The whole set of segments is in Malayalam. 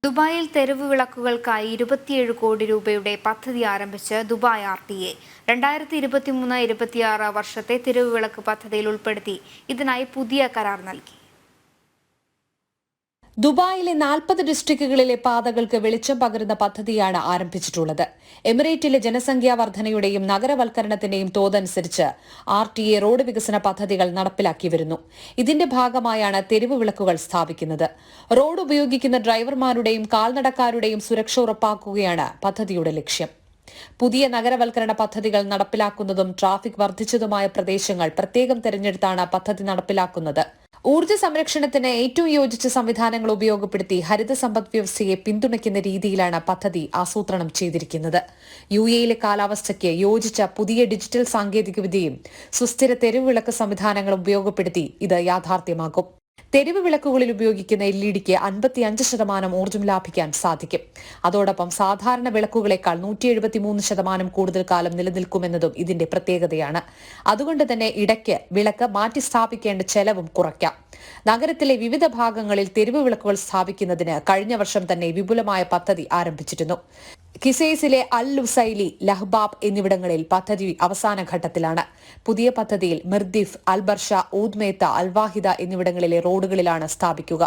ദുബായിൽ തെരുവ് വിളക്കുകൾക്കായി 27 കോടി രൂപയുടെ പദ്ധതി ആരംഭിച്ച് ദുബായ് RTA 2023-26 വർഷത്തെ തെരുവ് വിളക്ക് പദ്ധതിയിൽ ഉൾപ്പെടുത്തി ഇതിനായി പുതിയ കരാർ നൽകി. ദുബായിലെ 40 ഡിസ്ട്രിക്റ്റുകളിലെ പാതകൾക്ക് വെളിച്ചം പകരുന്ന പദ്ധതിയാണ് ആരംഭിച്ചിട്ടുള്ളത്. എമിറേറ്റിലെ ജനസംഖ്യാ വർധനയുടെയും നഗരവൽക്കരണത്തിന്റെയും തോതനുസരിച്ച് RTA റോഡ് വികസന പദ്ധതികൾ നടപ്പിലാക്കി വരുന്നു. ഇതിന്റെ ഭാഗമായാണ് തെരുവ് വിളക്കുകൾ സ്ഥാപിക്കുന്നത്. റോഡ് ഉപയോഗിക്കുന്ന ഡ്രൈവർമാരുടെയും കാൽനടക്കാരുടെയും സുരക്ഷ ഉറപ്പാക്കുകയാണ് പദ്ധതിയുടെ ലക്ഷ്യം. പുതിയ നഗരവൽക്കരണ പദ്ധതികൾ നടപ്പിലാക്കുന്നതും ട്രാഫിക് വർദ്ധിച്ചതുമായ പ്രദേശങ്ങൾ പ്രത്യേകം തെരഞ്ഞെടുത്താണ് പദ്ധതി നടപ്പിലാക്കുന്നത്. ഊർജ്ജ സംരക്ഷണത്തിന് ഏറ്റവും യോജിച്ച സംവിധാനങ്ങൾ ഉപയോഗപ്പെടുത്തി ഹരിത സമ്പദ് വ്യവസ്ഥയെ പിന്തുണയ്ക്കുന്ന രീതിയിലാണ് പദ്ധതി ആസൂത്രണം ചെയ്തിരിക്കുന്നത്. UAEയിലെ കാലാവസ്ഥയ്ക്ക് യോജിച്ച പുതിയ ഡിജിറ്റൽ സാങ്കേതികവിദ്യയും സുസ്ഥിര തെരുവുവിളക്ക് സംവിധാനങ്ങളും ഉപയോഗപ്പെടുത്തി ഇത് യാഥാർത്ഥ്യമാകും. തെരുവ് വിളക്കുകളിൽ ഉപയോഗിക്കുന്ന LEDക്ക് 55% ഊർജ്ജം ലാഭിക്കാൻ സാധിക്കും. അതോടൊപ്പം സാധാരണ വിളക്കുകളേക്കാൾ 173% കൂടുതൽ കാലം നിലനിൽക്കുമെന്നതും ഇതിന്റെ പ്രത്യേകതയാണ്. അതുകൊണ്ട് തന്നെ ഇടയ്ക്ക് വിളക്ക് മാറ്റി സ്ഥാപിക്കേണ്ട ചെലവും കുറയ്ക്കാം. നഗരത്തിലെ വിവിധ ഭാഗങ്ങളിൽ തെരുവ് വിളക്കുകൾ സ്ഥാപിക്കുന്നതിന് കഴിഞ്ഞ വർഷം തന്നെ വിപുലമായ പദ്ധതി ആരംഭിച്ചിരുന്നു. കിസൈസിലെ അൽ ലുസൈലി, ലഹ്ബാബ് എന്നിവിടങ്ങളിൽ പദ്ധതി അവസാന ഘട്ടത്തിലാണ്. പുതിയ പദ്ധതിയിൽ മിർദിഫ്, അൽബർഷ, ഊദ്മേത്ത, അൽവാഹിദ എന്നിവിടങ്ങളിലെ റോഡുകളിലാണ് സ്ഥാപിക്കുക.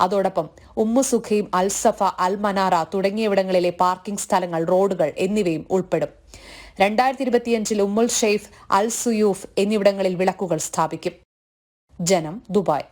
അതോടൊപ്പം ഉമ്മുസുഖൈം, അൽസഫ, അൽ മനാറ തുടങ്ങിയവിടങ്ങളിലെ പാർക്കിംഗ് സ്ഥലങ്ങൾ, റോഡുകൾ എന്നിവയും ഉൾപ്പെടും. 2025 ഉമ്മുൽ ഷെയ്ഫ്, അൽ സുയൂഫ് എന്നിവിടങ്ങളിൽ വിളക്കുകൾ സ്ഥാപിക്കും. ജനം, ദുബായ്.